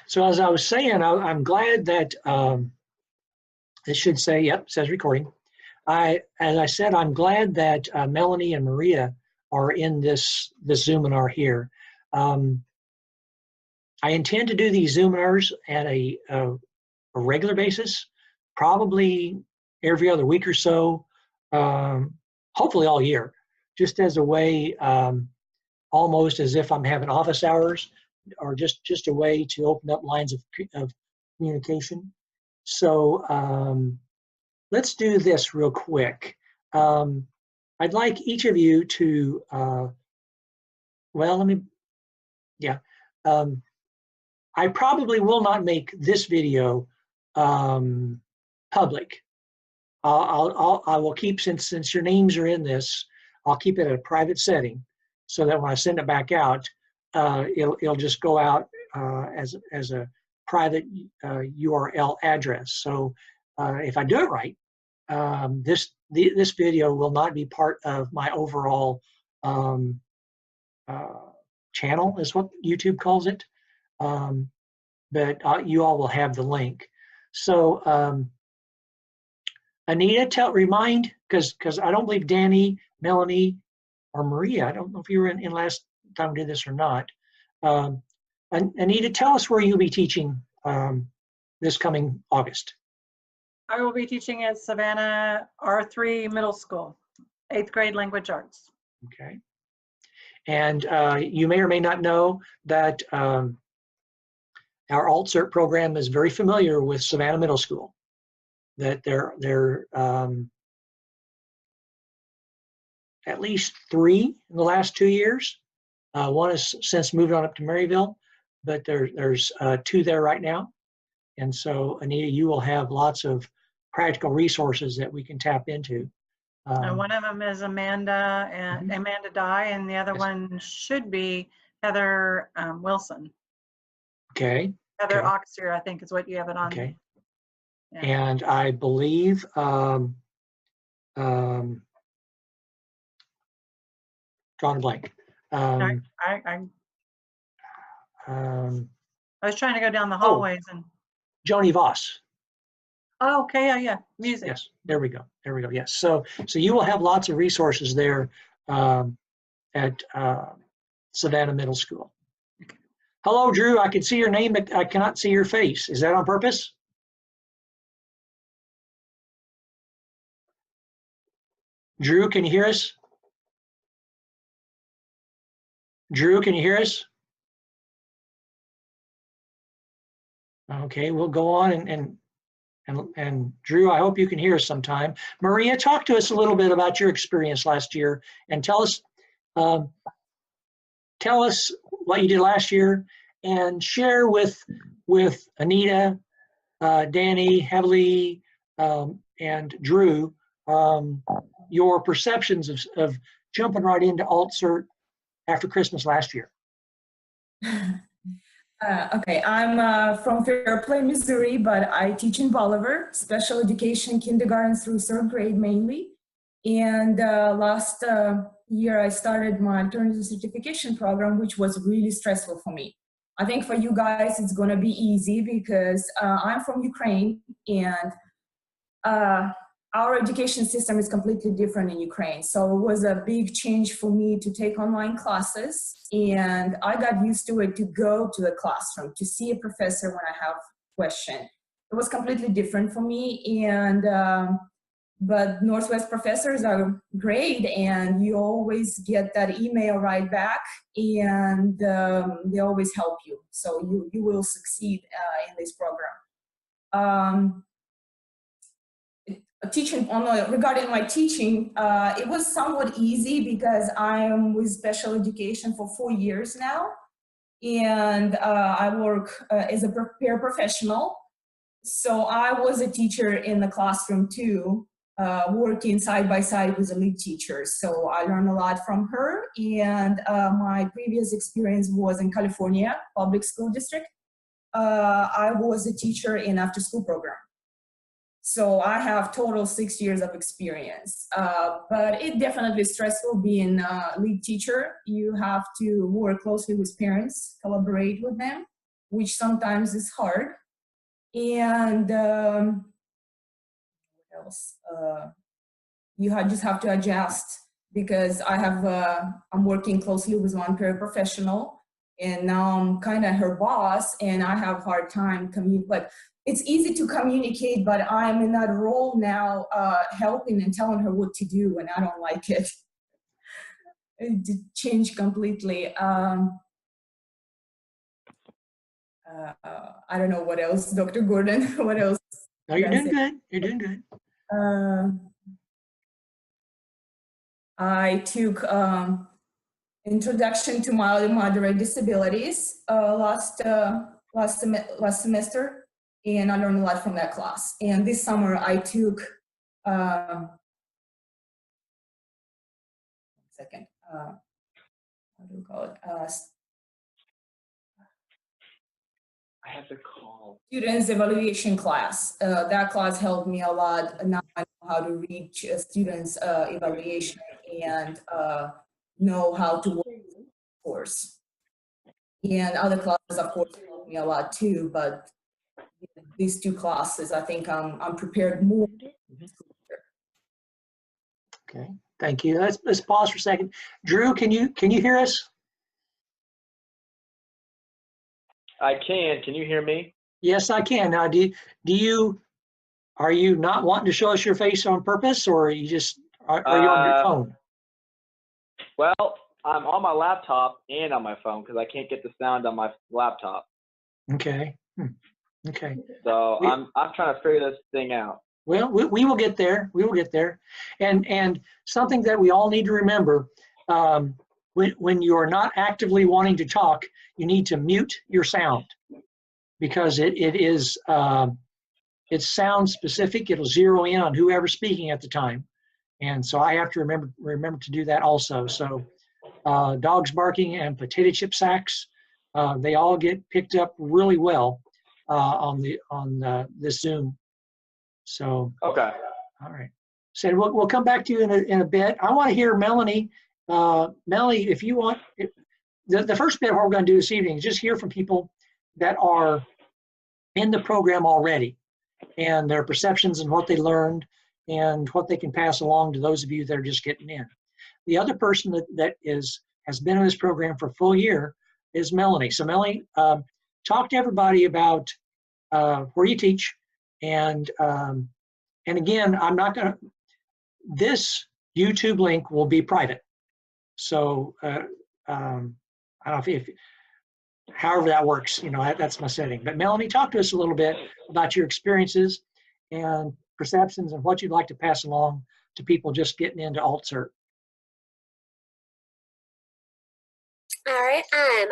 So as I was saying, I'm glad that it should say, yep, it says recording. As I said, I'm glad that Melanie and Maria are in this Zoominar here. I intend to do these Zoominars at a regular basis, probably every other week or so, hopefully all year, just as a way, almost as if I'm having office hours, or just a way to open up lines of communication. So let's do this real quick. I'd like each of you to, I probably will not make this video public. I will keep, since your names are in this, I'll keep it at a private setting so that when I send it back out, it'll just go out as a private URL address. So if I do it right, this video will not be part of my overall channel, is what YouTube calls it. But you all will have the link. So Anita, remind, because I don't believe Danny, Melanie, or Maria, I don't know if you were in last time we did this or not. Anita, tell us where you'll be teaching this coming August. I will be teaching at Savannah R3 Middle School, 8th grade language arts. Okay. And you may or may not know that our Alt-Cert program is very familiar with Savannah Middle School. That they're at least 3 in the last 2 years. One has since moved on up to Maryville, but there's 2 there right now. And so, Anita, you will have lots of practical resources that we can tap into. And one of them is Amanda and Amanda Dye, and the other one should be Heather Wilson. Okay. Heather Oxier, I think, is what you have it on. Okay. Yeah. And I believe drawing a blank. I was trying to go down the hallways and. Joni Voss. Oh, okay, yeah, music. Yes, there we go. Yes, so you will have lots of resources there at Savannah Middle School. Okay. Hello, Drew. I can see your name, but I cannot see your face. Is that on purpose? Drew, can you hear us? Drew, can you hear us? Okay, we'll go on and Drew, I hope you can hear us sometime. Maria, talk to us a little bit about your experience last year and tell us what you did last year, and share with Anita, Danny, Heavily, and Drew your perceptions of jumping right into Alt-Cert after Christmas last year. Okay, I'm from Fairplay, Missouri, but I teach in Bolivar, special education, kindergarten through 3rd grade mainly. And last year I started my maternity certification program, which was really stressful for me. I think for you guys it's gonna be easy because I'm from Ukraine, and our education system is completely different in Ukraine. So it was a big change for me to take online classes, and I got used to it, to go to the classroom, to see a professor when I have a question. It was completely different for me, and but Northwest professors are great, and you always get that email right back, and they always help you. So you will succeed in this program. Regarding my teaching, it was somewhat easy because I'm with special education for 4 years now, and I work as a paraprofessional. So I was a teacher in the classroom too, working side by side with the lead teacher. So I learned a lot from her, and my previous experience was in California public school district. I was a teacher in after school program. So I have total 6 years of experience, but it definitely stressful being a lead teacher. You have to work closely with parents, collaborate with them. which sometimes is hard. And what else? Just have to adjust, because I'm working closely with one paraprofessional, and now I'm kind of her boss, and I have a hard time but it's easy to communicate, but I'm in that role now, helping and telling her what to do, and I don't like it. It changed completely. I don't know what else, Dr. Gordon, what else? No, you're doing good. You're doing good. I took Introduction to Mild and Moderate Disabilities last semester, and I learned a lot from that class. And this summer I took, how do we call it? I have to call. Students evaluation class. That class helped me a lot. Now I know how to reach students' evaluation and know how to work with course. And other classes, of course, helped me a lot too. But these two classes, I think I'm prepared more. Okay, thank you. Let's pause for a second. Drew, can you hear us? I can. Can you hear me? Yes, I can. Now, are you not wanting to show us your face on purpose, or are you just are you on your phone? Well, I'm on my laptop and on my phone because I can't get the sound on my laptop. Okay. Okay. So I'm trying to figure this thing out. Well, we will get there. We will get there. And something that we all need to remember, when you are not actively wanting to talk, you need to mute your sound, because it's sound specific. It'll zero in on whoever's speaking at the time. And so I have to remember to do that also. So dogs barking and potato chip sacks, they all get picked up really well on this Zoom. So Okay. all right. So we'll come back to you in a bit. I want to hear Melanie. Melanie, if you want, the first bit of what we're going to do this evening is just hear from people that are in the program already, and their perceptions and what they learned and what they can pass along to those of you that are just getting in. The other person that has been in this program for a full year is Melanie. So Melanie, talk to everybody about where you teach, and again, I'm not going to, this YouTube link will be private. So I don't know if however that works, that's my setting. But Melanie, talk to us a little bit about your experiences and perceptions and what you'd like to pass along to people just getting into Alt-Cert. All right,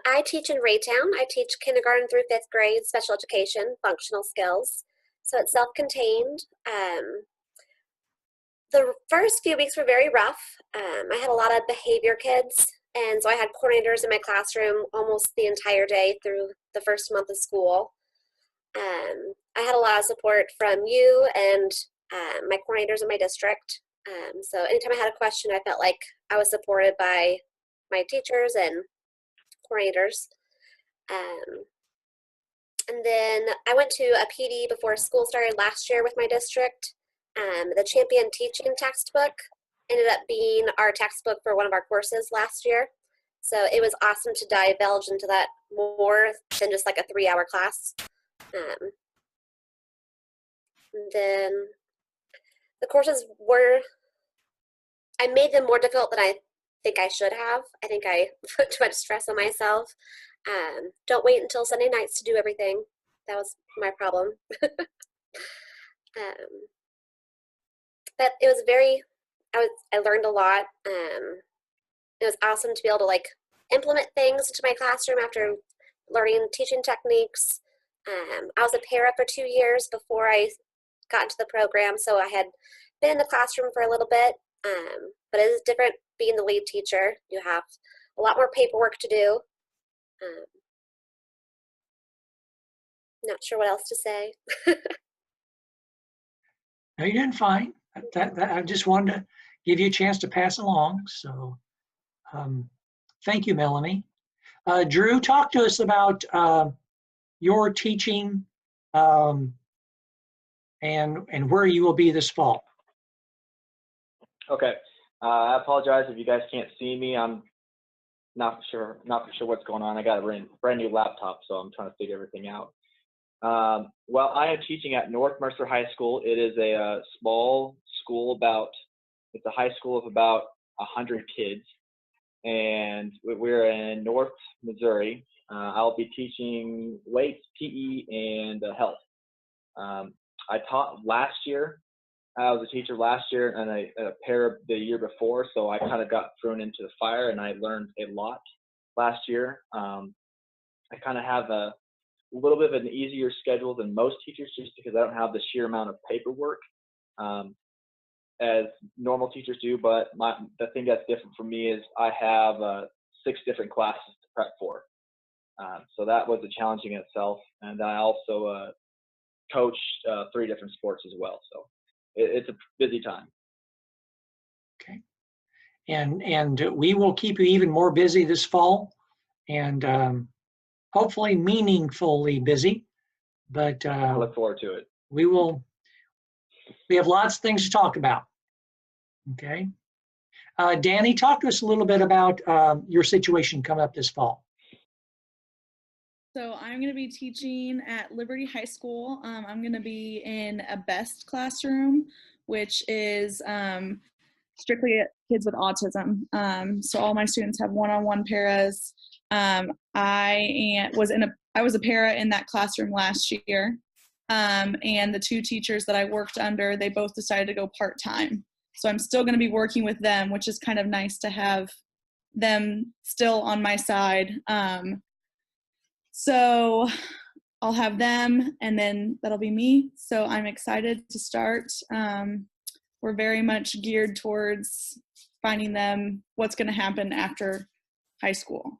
I teach in Raytown. I teach kindergarten through 5th grade, special education, functional skills. So it's self-contained. The first few weeks were very rough. I had a lot of behavior kids, and so I had coordinators in my classroom almost the entire day through the first month of school. I had a lot of support from you and my coordinators in my district. So anytime I had a question, I felt like I was supported by my teachers and coordinators. And then I went to a PD before school started last year with my district. The Champion Teaching textbook ended up being our textbook for one of our courses last year. So it was awesome to divulge into that more than just like a 3-hour class. And then the courses I made them more difficult than I think I should have. I think I put too much stress on myself. Don't wait until Sunday nights to do everything. That was my problem. But it was I learned a lot. It was awesome to be able to like implement things into my classroom after learning teaching techniques. I was a para for 2 years before I got into the program, so I had been in the classroom for a little bit, but it is different being the lead teacher. You have a lot more paperwork to do. Not sure what else to say. No, you're doing fine. I just wanted to give you a chance to pass along. So thank you, Melanie. Drew, talk to us about your teaching and where you will be this fall. Okay. I apologize if you guys can't see me. I'm not for sure what's going on. I got a brand new laptop, so I'm trying to figure everything out. Well, I am teaching at North Mercer High School. It is a small school, it's a high school of about 100 kids, and we're in North Missouri. I'll be teaching weights, PE, and health. I taught last year. I was a teacher last year and a pair the year before, so I kind of got thrown into the fire and I learned a lot last year. I kind of have a little bit of an easier schedule than most teachers just because I don't have the sheer amount of paperwork as normal teachers do, but the thing that's different for me is I have 6 different classes to prep for. So that was a challenge in itself, and I also coach 3 different sports as well. So it's a busy time. Okay. And we will keep you even more busy this fall, and hopefully meaningfully busy. But I look forward to it. We have lots of things to talk about. Okay. Danny, talk to us a little bit about your situation coming up this fall. So I'm going to be teaching at Liberty High School. I'm going to be in a BEST classroom, which is strictly kids with autism. So all my students have one-on-one paras. I was a para in that classroom last year, and the 2 teachers that I worked under, they both decided to go part-time. So I'm still going to be working with them, which is kind of nice to have them still on my side. So I'll have them, and then that'll be me. So I'm excited to start. We're very much geared towards finding them what's going to happen after high school.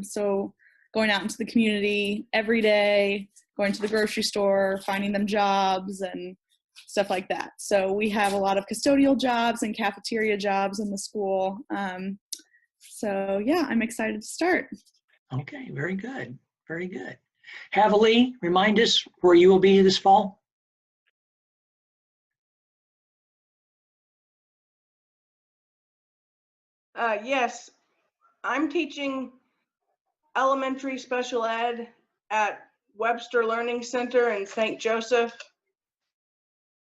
So going out into the community every day, going to the grocery store, finding them jobs and stuff like that. So we have a lot of custodial jobs and cafeteria jobs in the school. So yeah, I'm excited to start. Okay, very good. Very good. Heavily, remind us where you will be this fall. Yes, I'm teaching elementary special ed at Webster Learning Center in St. Joseph.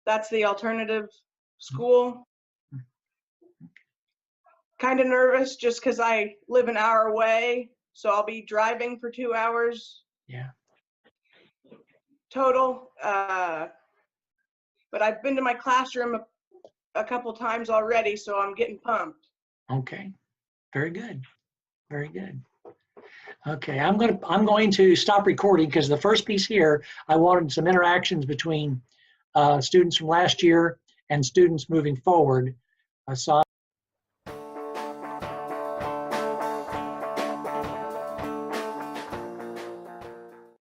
That's the alternative school. Kind of nervous just because I live an hour away, so I'll be driving for 2 hours. Yeah. Total. But I've been to my classroom a couple times already, so I'm getting pumped. Okay. Very good. Very good. Okay, I'm going to stop recording because the first piece here, I wanted some interactions between students from last year and students moving forward. So